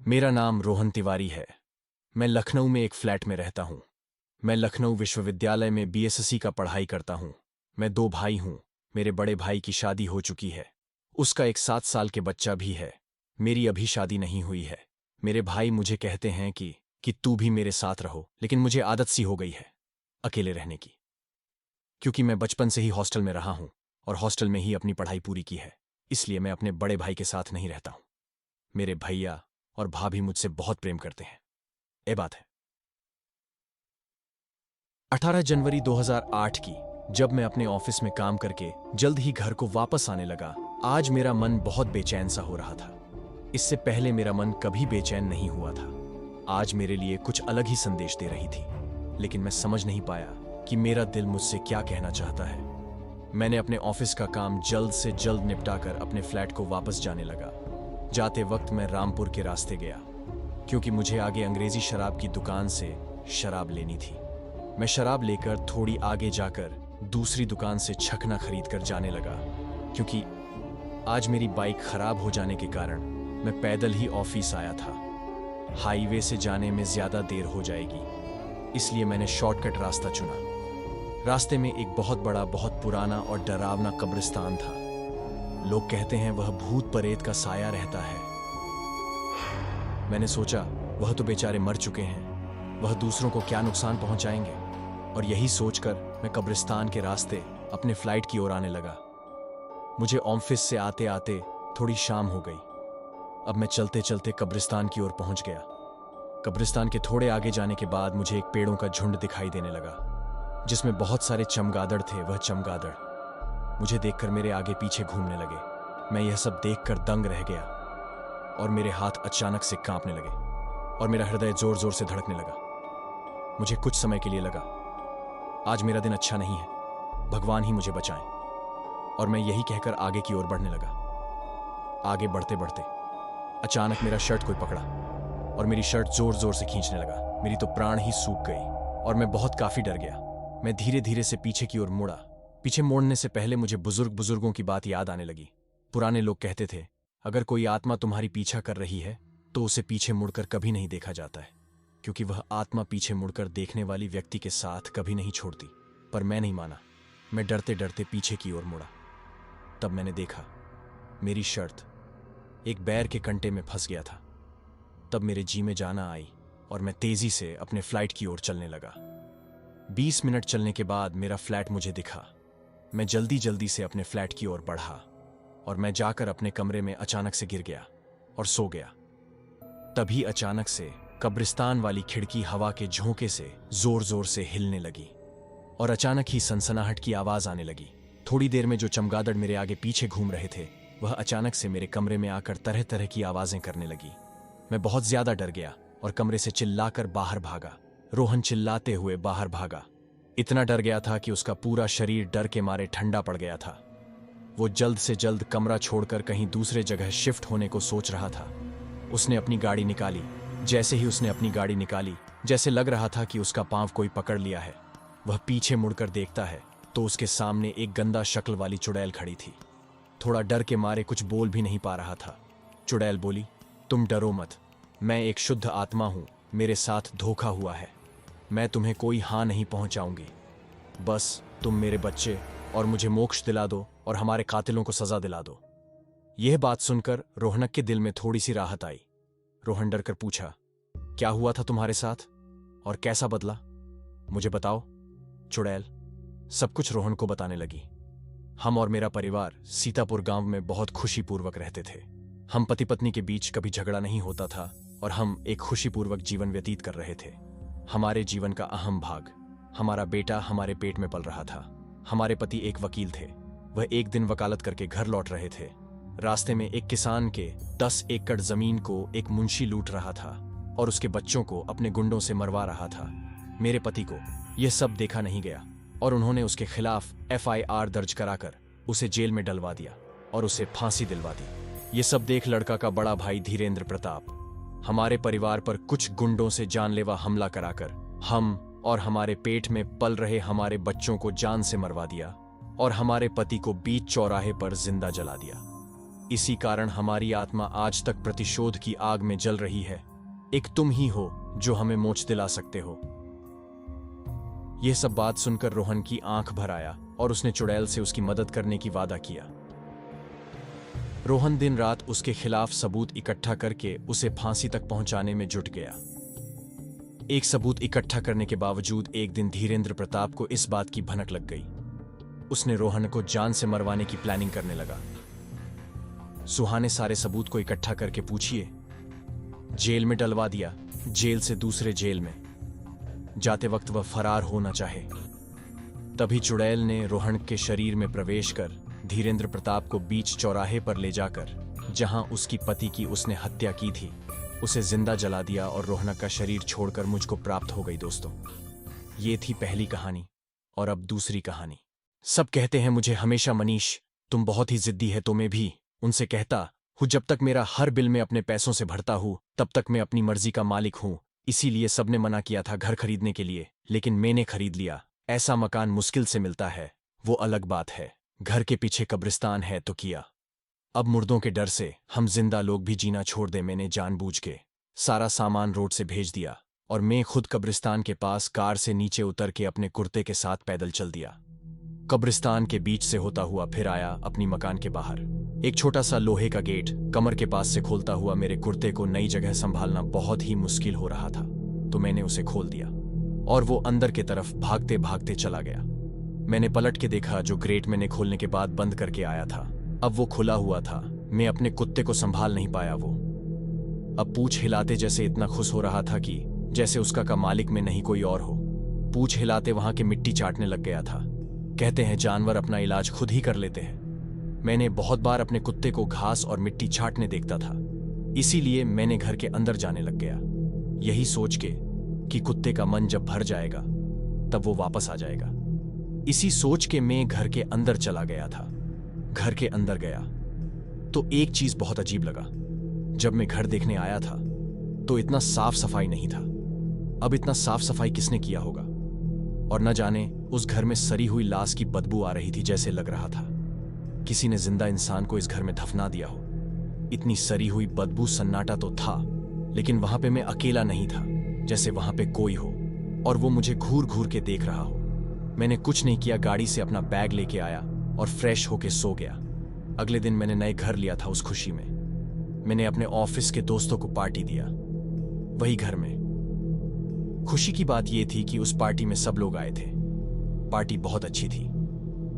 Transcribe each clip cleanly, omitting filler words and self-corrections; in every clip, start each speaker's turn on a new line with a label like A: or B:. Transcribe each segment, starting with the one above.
A: मेरा नाम रोहन तिवारी है। मैं लखनऊ में एक फ्लैट में रहता हूँ। मैं लखनऊ विश्वविद्यालय में बीएससी का पढ़ाई करता हूँ। मैं दो भाई हूँ। मेरे बड़े भाई की शादी हो चुकी है। उसका एक 7 साल के बच्चा भी है। मेरी अभी शादी नहीं हुई है। मेरे भाई मुझे कहते हैं कि तू भी मेरे साथ रहो, लेकिन मुझे आदत सी हो गई है अकेले रहने की, क्योंकि मैं बचपन से ही हॉस्टल में रहा हूँ और हॉस्टल में ही अपनी पढ़ाई पूरी की है। इसलिए मैं अपने बड़े भाई के साथ नहीं रहता हूँ। मेरे भैया और भाभी मुझसे बहुत प्रेम करते हैं। ये बात है 18 जनवरी 2008 की, जब मैं अपने ऑफिस में काम करके जल्द ही घर को वापस आने लगा। आज मेरा मन बहुत बेचैन सा हो रहा था। इससे पहले मेरा मन कभी बेचैन नहीं हुआ था। आज मेरे लिए कुछ अलग ही संदेश दे रही थी, लेकिन मैं समझ नहीं पाया कि मेरा दिल मुझसे क्या कहना चाहता है। मैंने अपने ऑफिस का काम जल्द से जल्द निपटाकर अपने फ्लैट को वापस जाने लगा। जाते वक्त मैं रामपुर के रास्ते गया, क्योंकि मुझे आगे अंग्रेजी शराब की दुकान से शराब लेनी थी। मैं शराब लेकर थोड़ी आगे जाकर दूसरी दुकान से छकना खरीदकर जाने लगा, क्योंकि आज मेरी बाइक खराब हो जाने के कारण मैं पैदल ही ऑफिस आया था। हाईवे से जाने में ज्यादा देर हो जाएगी, इसलिए मैंने शॉर्टकट रास्ता चुना। रास्ते में एक बहुत बड़ा, बहुत पुराना और डरावना कब्रिस्तान था। लोग कहते हैं वह भूत प्रेत का साया रहता है। मैंने सोचा वह तो बेचारे मर चुके हैं, वह दूसरों को क्या नुकसान पहुंचाएंगे, और यही सोचकर मैं कब्रिस्तान के रास्ते अपने फ्लाइट की ओर आने लगा। मुझे ऑफिस से आते आते थोड़ी शाम हो गई। अब मैं चलते चलते कब्रिस्तान की ओर पहुंच गया। कब्रिस्तान के थोड़े आगे जाने के बाद मुझे एक पेड़ों का झुंड दिखाई देने लगा, जिसमें बहुत सारे चमगादड़ थे। वह चमगादड़ मुझे देखकर मेरे आगे पीछे घूमने लगे। मैं यह सब देखकर दंग रह गया और मेरे हाथ अचानक से कांपने लगे और मेरा हृदय जोर जोर से धड़कने लगा। मुझे कुछ समय के लिए लगा आज मेरा दिन अच्छा नहीं है, भगवान ही मुझे बचाएं, और मैं यही कहकर आगे की ओर बढ़ने लगा। आगे बढ़ते बढ़ते अचानक मेरा शर्ट कोई पकड़ा और मेरी शर्ट जोर जोर से खींचने लगा। मेरी तो प्राण ही सूख गई और मैं काफी डर गया। मैं धीरे धीरे से पीछे की ओर मुड़ा। पीछे मोड़ने से पहले मुझे बुजुर्गों की बात याद आने लगी। पुराने लोग कहते थे, अगर कोई आत्मा तुम्हारी पीछा कर रही है तो उसे पीछे मुड़कर कभी नहीं देखा जाता है, क्योंकि वह आत्मा पीछे मुड़कर देखने वाली व्यक्ति के साथ कभी नहीं छोड़ती। पर मैं नहीं माना। मैं डरते डरते पीछे की ओर मुड़ा। तब मैंने देखा मेरी शर्ट एक बैर के कंटे में फंस गया था। तब मेरे जी में जाना आई और मैं तेजी से अपने फ्लाइट की ओर चलने लगा। 20 मिनट चलने के बाद मेरा फ्लैट मुझे दिखा। मैं जल्दी जल्दी से अपने फ्लैट की ओर बढ़ा और मैं जाकर अपने कमरे में अचानक से गिर गया और सो गया। तभी अचानक से कब्रिस्तान वाली खिड़की हवा के झोंके से जोर जोर से हिलने लगी और अचानक ही सनसनाहट की आवाज आने लगी। थोड़ी देर में जो चमगादड़ मेरे आगे पीछे घूम रहे थे, वह अचानक से मेरे कमरे में आकर तरह तरह की आवाजें करने लगी। मैं बहुत ज्यादा डर गया और कमरे से चिल्लाकर बाहर भागा। रोहन चिल्लाते हुए बाहर भागा। इतना डर गया था कि उसका पूरा शरीर डर के मारे ठंडा पड़ गया था। वो जल्द से जल्द कमरा छोड़कर कहीं दूसरे जगह शिफ्ट होने को सोच रहा था। उसने अपनी गाड़ी निकाली। जैसे ही उसने अपनी गाड़ी निकाली, जैसे लग रहा था कि उसका पांव कोई पकड़ लिया है। वह पीछे मुड़कर देखता है तो उसके सामने एक गंदा शक्ल वाली चुड़ैल खड़ी थी। थोड़ा डर के मारे कुछ बोल भी नहीं पा रहा था। चुड़ैल बोली, तुम डरो मत, मैं एक शुद्ध आत्मा हूं, मेरे साथ धोखा हुआ है, मैं तुम्हें कोई हां नहीं पहुंचाऊंगी। बस तुम मेरे बच्चे और मुझे मोक्ष दिला दो और हमारे कातिलों को सजा दिला दो। यह बात सुनकर रोहनक के दिल में थोड़ी सी राहत आई। रोहन डर कर पूछा, क्या हुआ था तुम्हारे साथ और कैसा बदला, मुझे बताओ। चुड़ैल सब कुछ रोहन को बताने लगी। हम और मेरा परिवार सीतापुर गांव में बहुत खुशीपूर्वक रहते थे। हम पति पत्नी के बीच कभी झगड़ा नहीं होता था और हम एक खुशीपूर्वक जीवन व्यतीत कर रहे थे। हमारे जीवन का अहम भाग, हमारा बेटा हमारे पेट में पल रहा था। हमारे पति एक वकील थे। वह एक दिन वकालत करके घर लौट रहे थे। रास्ते में एक किसान के 10 एकड़ जमीन को एक मुंशी लूट रहा था और उसके बच्चों को अपने गुंडों से मरवा रहा था। मेरे पति को यह सब देखा नहीं गया और उन्होंने उसके खिलाफ FIR दर्ज कराकर उसे जेल में डलवा दिया और उसे फांसी दिलवा दी। ये सब देख लड़का का बड़ा भाई धीरेन्द्र प्रताप हमारे परिवार पर कुछ गुंडों से जानलेवा हमला कराकर हम और हमारे पेट में पल रहे हमारे बच्चों को जान से मरवा दिया और हमारे पति को बीच चौराहे पर जिंदा जला दिया। इसी कारण हमारी आत्मा आज तक प्रतिशोध की आग में जल रही है। एक तुम ही हो जो हमें मोच दिला सकते हो। यह सब बात सुनकर रोहन की आंख भर आया और उसने चुड़ैल से उसकी मदद करने की वादा किया। रोहन दिन रात उसके खिलाफ सबूत इकट्ठा करके उसे फांसी तक पहुंचाने में जुट गया। एक सबूत इकट्ठा करने के बावजूद एक दिन धीरेंद्र प्रताप को इस बात की भनक लग गई। उसने रोहन को जान से मरवाने की प्लानिंग करने लगा। सुहाने सारे सबूत को इकट्ठा करके पूछिए, जेल में डलवा दिया, जेल से दूसरे जेल में, जाते वक्त वह फरार होना चाहे। तभी चुड़ैल ने रोहन के शरीर में प्रवेश कर धीरेंद्र प्रताप को बीच चौराहे पर ले जाकर, जहां उसकी पति की उसने हत्या की थी, उसे जिंदा जला दिया और रोहनक का शरीर छोड़कर मुझको प्राप्त हो गई। दोस्तों, ये थी पहली कहानी और अब दूसरी कहानी। सब कहते हैं मुझे हमेशा, मनीष तुम बहुत ही जिद्दी है, तो मैं भी उनसे कहता हूं जब तक मेरा हर बिल मैं अपने पैसों से भरता हूं तब तक मैं अपनी मर्जी का मालिक हूं। इसीलिए सबने मना किया था घर खरीदने के लिए, लेकिन मैंने खरीद लिया। ऐसा मकान मुश्किल से मिलता है, वो अलग बात है। घर के पीछे कब्रिस्तान है तो किया। अब मुर्दों के डर से हम जिंदा लोग भी जीना छोड़ दे। मैंने जानबूझ के सारा सामान रोड से भेज दिया और मैं खुद कब्रिस्तान के पास कार से नीचे उतर के अपने कुर्ते के साथ पैदल चल दिया। कब्रिस्तान के बीच से होता हुआ फिर आया अपनी मकान के बाहर। एक छोटा सा लोहे का गेट कमर के पास से खोलता हुआ मेरे कुर्ते को नई जगह संभालना बहुत ही मुश्किल हो रहा था, तो मैंने उसे खोल दिया और वो अंदर की तरफ भागते भागते चला गया। मैंने पलट के देखा, जो ग्रेट मैंने खोलने के बाद बंद करके आया था अब वो खुला हुआ था। मैं अपने कुत्ते को संभाल नहीं पाया। वो अब पूंछ हिलाते जैसे इतना खुश हो रहा था कि जैसे उसका का मालिक में नहीं कोई और हो। पूंछ हिलाते वहां के मिट्टी चाटने लग गया था। कहते हैं जानवर अपना इलाज खुद ही कर लेते हैं। मैंने बहुत बार अपने कुत्ते को घास और मिट्टी चाटने देखता था, इसीलिए मैंने घर के अंदर जाने लग गया, यही सोच के कि कुत्ते का मन जब भर जाएगा तब वो वापस आ जाएगा। इसी सोच के मैं घर के अंदर चला गया था। घर के अंदर गया तो एक चीज बहुत अजीब लगा। जब मैं घर देखने आया था तो इतना साफ सफाई नहीं था। अब इतना साफ सफाई किसने किया होगा? और न जाने उस घर में सड़ी हुई लाश की बदबू आ रही थी। जैसे लग रहा था किसी ने जिंदा इंसान को इस घर में दफना दिया हो। इतनी सड़ी हुई बदबू, सन्नाटा तो था, लेकिन वहां पे मैं अकेला नहीं था, जैसे वहां पे कोई हो और वो मुझे घूर घूर के देख रहा हो। मैंने कुछ नहीं किया, गाड़ी से अपना बैग लेके आया और फ्रेश होके सो गया। अगले दिन मैंने नए घर लिया था। उस खुशी में मैंने अपने ऑफिस के दोस्तों को पार्टी दिया, वही घर में। खुशी की बात यह थी कि उस पार्टी में सब लोग आए थे। पार्टी बहुत अच्छी थी।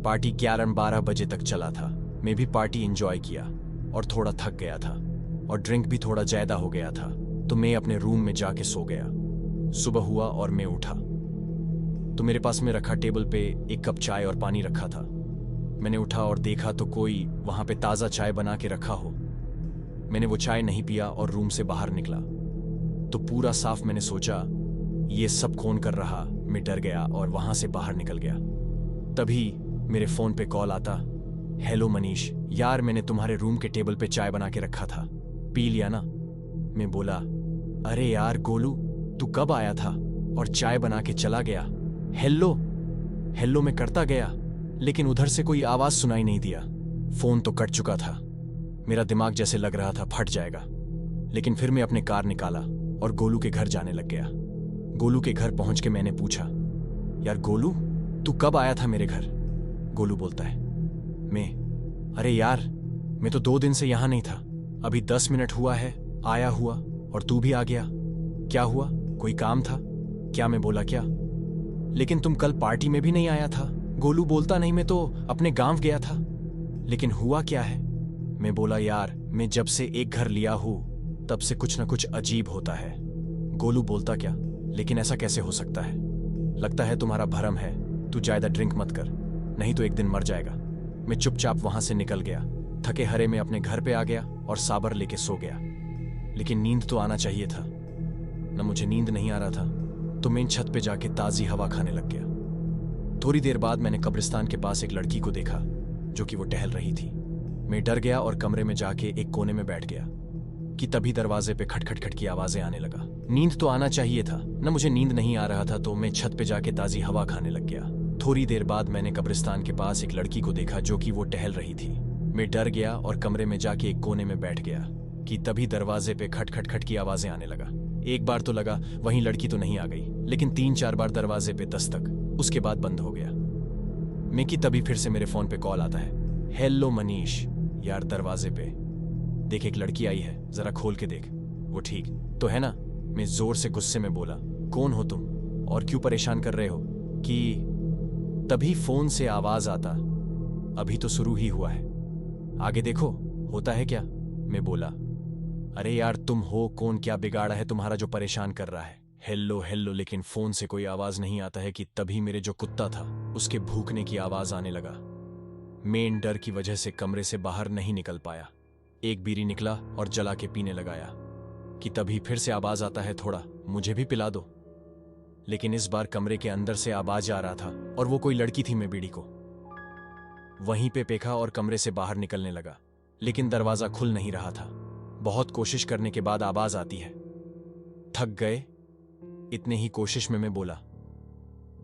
A: पार्टी 11-12 बजे तक चला था। मैं भी पार्टी एंजॉय किया और थोड़ा थक गया था और ड्रिंक भी थोड़ा ज्यादा हो गया था, तो मैं अपने रूम में जाके सो गया। सुबह हुआ और मैं उठा तो मेरे पास में रखा टेबल पे एक कप चाय और पानी रखा था। मैंने उठा और देखा तो कोई वहां पे ताजा चाय बना के रखा हो। मैंने वो चाय नहीं पिया और रूम से बाहर निकला तो पूरा साफ मैंने सोचा ये सब कौन कर रहा। मैं डर गया और वहां से बाहर निकल गया। तभी मेरे फोन पे कॉल आता, हेलो मनीष, यार मैंने तुम्हारे रूम के टेबल पे चाय बना के रखा था, पी लिया ना? मैं बोला, अरे यार गोलू, तू कब आया था और चाय बना के चला गया? हेलो हेलो मैं करता गया, लेकिन उधर से कोई आवाज सुनाई नहीं दिया। फोन तो कट चुका था। मेरा दिमाग जैसे लग रहा था फट जाएगा, लेकिन फिर मैं अपने कार निकाला और गोलू के घर जाने लग गया। गोलू के घर पहुंच के मैंने पूछा, यार गोलू, तू कब आया था मेरे घर? गोलू बोलता है, अरे यार मैं तो 2 दिन से यहां नहीं था, अभी 10 मिनट हुआ है आया हुआ और तू भी आ गया। क्या हुआ, कोई काम था क्या? मैं बोला, क्या? लेकिन तुम कल पार्टी में भी नहीं आया था। गोलू बोलता, नहीं मैं तो अपने गांव गया था। लेकिन हुआ क्या है? मैं बोला, यार मैं जब से एक घर लिया हूं तब से कुछ ना कुछ अजीब होता है। गोलू बोलता, क्या? लेकिन ऐसा कैसे हो सकता है? लगता है तुम्हारा भरम है, तू ज्यादा ड्रिंक मत कर, नहीं तो एक दिन मर जाएगा। मैं चुपचाप वहां से निकल गया। थके हरे में अपने घर पे आ गया और साबर लेके सो गया। लेकिन नींद तो आना चाहिए था न, मुझे नींद नहीं आ रहा था, तो मैं छत पे जाके ताजी हवा खाने लग गया। थोड़ी देर बाद मैंने कब्रिस्तान के पास एक लड़की को देखा जो कि वो टहल रही थी। मैं डर गया और कमरे में जाके एक कोने में बैठ गया कि तभी दरवाजे पे खटखट खट की आवाजें आने लगा। नींद तो आना चाहिए था न, मुझे नींद नहीं आ रहा था, तो मैं छत पे जाके ताजी हवा खाने लग गया। थोड़ी देर बाद मैंने कब्रिस्तान के पास एक लड़की को देखा जो कि वो टहल रही थी। मैं डर गया और कमरे में जाके एक कोने में बैठ गया कि तभी दरवाजे पे खट खट खट की आवाजें आने लगा। एक बार तो लगा वहीं लड़की तो नहीं आ गई, लेकिन 3-4 बार दरवाजे पे दस्तक, उसके बाद बंद हो गया। मैं कि तभी फिर से मेरे फोन पे कॉल आता है। हेलो मनीष, यार दरवाजे पे देख एक लड़की आई है, जरा खोल के देख, वो ठीक तो है ना? मैं जोर से गुस्से में बोला, कौन हो तुम और क्यों परेशान कर रहे हो? कि तभी फोन से आवाज आता, अभी तो शुरू ही हुआ है, आगे देखो होता है क्या? मैं बोला, अरे यार तुम हो कौन, क्या बिगाड़ा है तुम्हारा जो परेशान कर रहा है? हेलो हेलो, लेकिन फोन से कोई आवाज नहीं आता है कि तभी मेरे जो कुत्ता था उसके भूखने की आवाज आने लगा। मैं डर की वजह से कमरे से बाहर नहीं निकल पाया। एक बीड़ी निकला और जला के पीने लगाया कि तभी फिर से आवाज आता है, थोड़ा मुझे भी पिला दो। लेकिन इस बार कमरे के अंदर से आवाज आ रहा था और वो कोई लड़की थी। मैं बीड़ी को वहीं पे फेंका और कमरे से बाहर निकलने लगा, लेकिन दरवाजा खुल नहीं रहा था। बहुत कोशिश करने के बाद आवाज आती है। थक गए? इतने ही कोशिश में मैं बोला,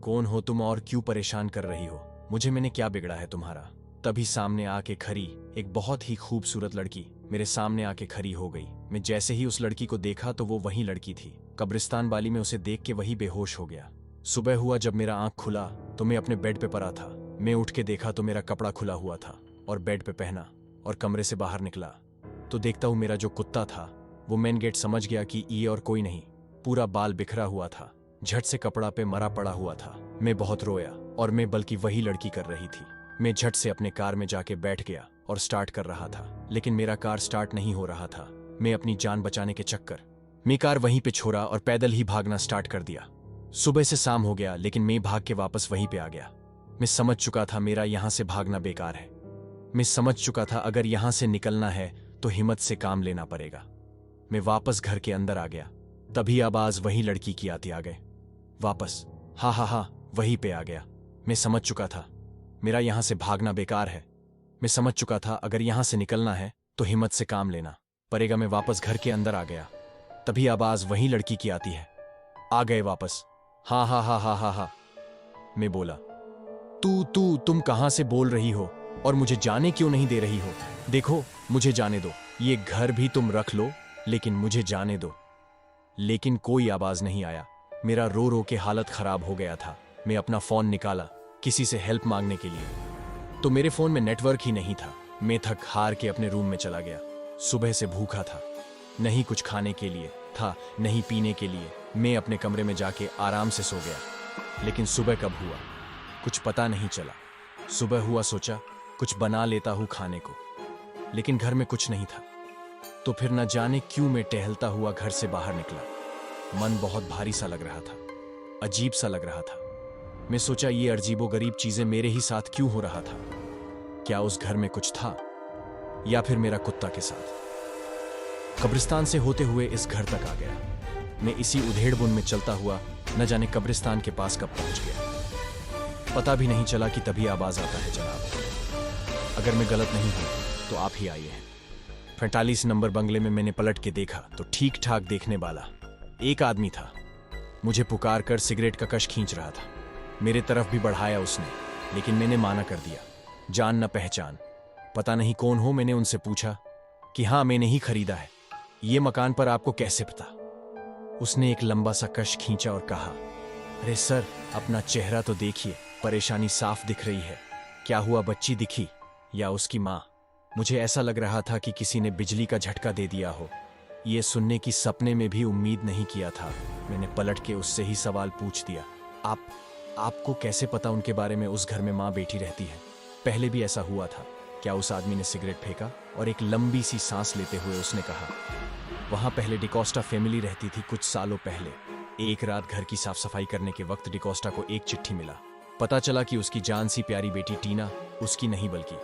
A: कौन हो तुम और क्यों परेशान कर रही हो मुझे? मैंने क्या बिगड़ा है तुम्हारा? तभी सामने आके खड़ी एक बहुत ही खूबसूरत लड़की मेरे सामने आके खड़ी हो गई। मैं जैसे ही उस लड़की को देखा तो वो वही लड़की थी। कब्रिस्तान वाली में उसे देख के वही बेहोश हो गया। सुबह हुआ जब मेरा आंख खुला तो मैं अपने बेड पे पड़ा था। मैं उठ के देखा तो मेरा कपड़ा खुला हुआ था और बेड पे पहना और कमरे से बाहर निकला तो देखता हूं मेरा जो कुत्ता था वो मेन गेट समझ गया कि ये और कोई नहीं, पूरा बाल बिखरा हुआ था, झट से कपड़ा पे मरा पड़ा हुआ था। मैं बहुत रोया और मैं बल्कि वही लड़की कर रही थी। मैं झट से अपने कार में जाके बैठ गया और स्टार्ट कर रहा था, लेकिन मेरा कार स्टार्ट नहीं हो रहा था। मैं अपनी जान बचाने के चक्कर मैं कार वहीं पे छोड़ा और पैदल ही भागना स्टार्ट कर दिया। सुबह से शाम हो गया, लेकिन मैं भाग के वापस वहीं पे आ गया। मैं समझ चुका था मेरा यहां से भागना बेकार है। मैं समझ चुका था अगर यहां से निकलना है तो हिम्मत से काम लेना पड़ेगा। मैं वापस घर के अंदर आ गया, तभी आवाज वही लड़की की आती, आ गए वापस। हा वहीं पे आ गया। मैं समझ चुका था मेरा यहां से भागना बेकार है। मैं समझ चुका था अगर यहां से निकलना है तो हिम्मत से काम लेना पड़ेगा। मैं वापस घर के अंदर आ गया, तभी आवाज वही लड़की की आती है, आ गए वापस। हा। मैं बोला, तुम कहां से बोल रही हो और मुझे जाने क्यों नहीं दे रही हो? देखो मुझे जाने दो, ये घर भी तुम रख लो, लेकिन मुझे जाने दो। लेकिन कोई आवाज नहीं आया। मेरा रो रो के हालत खराब हो गया था। मैं अपना फोन निकाला किसी से हेल्प मांगने के लिए, तो मेरे फोन में नेटवर्क ही नहीं था। मैं थक हार के अपने रूम में चला गया। सुबह से भूखा था, नहीं कुछ खाने के लिए था, नहीं पीने के लिए। मैं अपने कमरे में जाके आराम से सो गया। लेकिन सुबह कब हुआ कुछ पता नहीं चला। सुबह हुआ, सोचा कुछ बना लेता हूँ खाने को, लेकिन घर में कुछ नहीं था। तो फिर न जाने क्यों मैं टहलता हुआ घर से बाहर निकला। मन बहुत भारी सा लग रहा था, अजीब सा लग रहा था। मैं सोचा ये अजीबोगरीब चीजें मेरे ही साथ क्यों हो रहा था? क्या उस घर में कुछ था या फिर मेरा कुत्ता के साथ? कब्रिस्तान से होते हुए इस घर तक आ गया। मैं इसी उधेड़बुन में चलता हुआ न जाने कब्रिस्तान के पास कब पहुंच गया, पता भी नहीं चला कि तभी आवाज आता है, जनाब अगर मैं गलत नहीं हूं तो आप ही आइए। 45 नंबर बंगले में मैंने पलट के देखा तो ठीक ठाक देखने वाला एक आदमी था। मुझे पुकार कर सिगरेट का कश खींच रहा था। मेरे तरफ भी बढ़ाया उसने, लेकिन मैंने माना कर दिया। जान न पहचान, पता नहीं कौन हो। मैंने उनसे पूछा कि हाँ मैंने ही खरीदा है, ये मकान पर आपको कैसे पता? उसने एक लंबा सा कश खींचा और कहा, अरे सर अपना चेहरा तो देखिए, परेशानी साफ दिख रही है। क्या हुआ, बच्ची दिखी या उसकी माँ? मुझे ऐसा लग रहा था कि किसी ने बिजली का झटका दे दिया हो। ये सुनने की सपने में भी उम्मीद नहीं किया था। मैंने पलट के उससे ही सवाल पूछ दिया, आपको कैसे पता उनके बारे में? उस घर में माँ बेटी रहती है, पहले भी ऐसा हुआ था क्या? उस आदमी ने सिगरेट फेंका और एक लंबी सी सांस लेते हुए उसने कहा, वहां पहले डिकोस्टा फैमिली रहती थी कुछ सालों पहले। एक रात घर की साफ सफाई करने के वक्त डिकोस्टा को एक चिट्ठी मिला। पता चला कि उसकी जान सी प्यारी बेटी टीना, उसकी नहीं बल्कि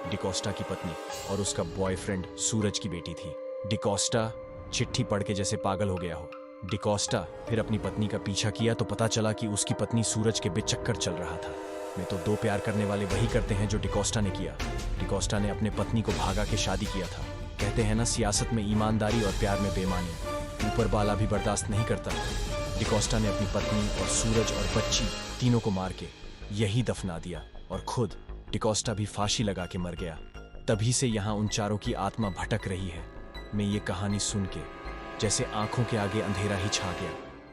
A: डिकोस्टा की पत्नी और उसका बॉयफ्रेंड सूरज की बेटी थी। डिकोस्टा चिट्ठी पढ़ के जैसे पागल हो गया हो। डिकोस्टा फिर अपनी पत्नी का पीछा किया तो पता चला कि उसकी पत्नी सूरज के बेचक्कर चल रहा था। मैं तो दो प्यार करने वाले वही करते हैं जो डिकोस्टा ने किया। डिकोस्टा ने अपने पत्नी को भागा के शादी किया था। कहते हैं ना, सियासत में ईमानदारी और प्यार में बेईमानी ऊपर वाला भी बर्दाश्त नहीं करता। डिकोस्टा ने अपनी पत्नी और सूरज और बच्ची तीनों को मार के यही दफना दिया और खुद डिकोस्टा भी फांसी लगा के मर गया। तभी से यहाँ उन चारों की आत्मा भटक रही है। मैं ये कहानी सुन के जैसे आंखों के आगे अंधेरा ही छा गया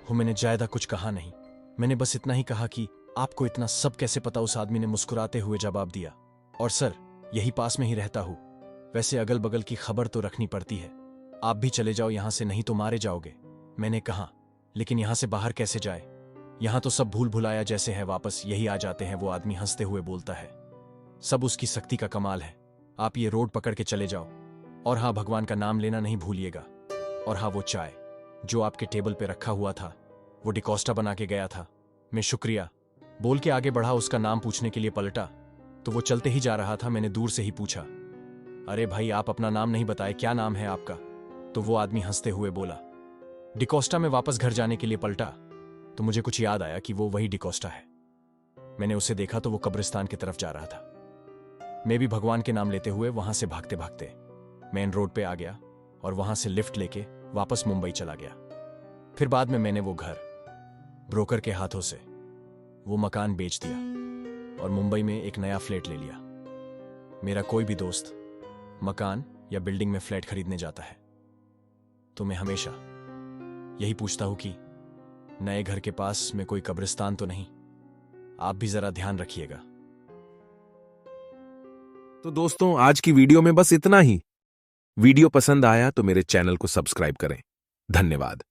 A: हूँ। मैंने ज्यादा कुछ कहा नहीं, मैंने बस इतना ही कहा कि आपको इतना सब कैसे पता। उस आदमी ने मुस्कुराते हुए जवाब दिया, और सर, यही पास में ही रहता हूँ। वैसे अगल बगल की खबर तो रखनी पड़ती है। आप भी चले जाओ यहाँ से, नहीं तो मारे जाओगे। मैंने कहा, लेकिन यहाँ से बाहर कैसे जाए? यहाँ तो सब भूल भुलाया जैसे है, वापस यही आ जाते हैं। वो आदमी हंसते हुए बोलता है, सब उसकी शक्ति का कमाल है। आप ये रोड पकड़ के चले जाओ, और हाँ, भगवान का नाम लेना नहीं भूलिएगा। और हाँ, वो चाय जो आपके टेबल पे रखा हुआ था, वो डिकोस्टा बना के गया था। मैं शुक्रिया बोल के आगे बढ़ा। उसका नाम पूछने के लिए पलटा तो वो चलते ही जा रहा था। मैंने दूर से ही पूछा, अरे भाई, आप अपना नाम नहीं बताए, क्या नाम है आपका? तो वो आदमी हंसते हुए बोला, डिकोस्टा। में वापस घर जाने के लिए पलटा तो मुझे कुछ याद आया कि वो वही डिकोस्टा है। मैंने उसे देखा तो वो कब्रिस्तान की तरफ जा रहा था। मैं भी भगवान के नाम लेते हुए वहां से भागते भागते मेन रोड पे आ गया और वहां से लिफ्ट लेके वापस मुंबई चला गया। फिर बाद में मैंने वो घर ब्रोकर के हाथों से वो मकान बेच दिया और मुंबई में एक नया फ्लैट ले लिया। मेरा कोई भी दोस्त मकान या बिल्डिंग में फ्लैट खरीदने जाता है तो मैं हमेशा यही पूछता हूं कि नए घर के पास में कोई कब्रिस्तान तो नहीं। आप भी जरा ध्यान रखिएगा।
B: तो दोस्तों, आज की वीडियो में बस इतना ही। वीडियो पसंद आया तो मेरे चैनल को सब्सक्राइब करें। धन्यवाद।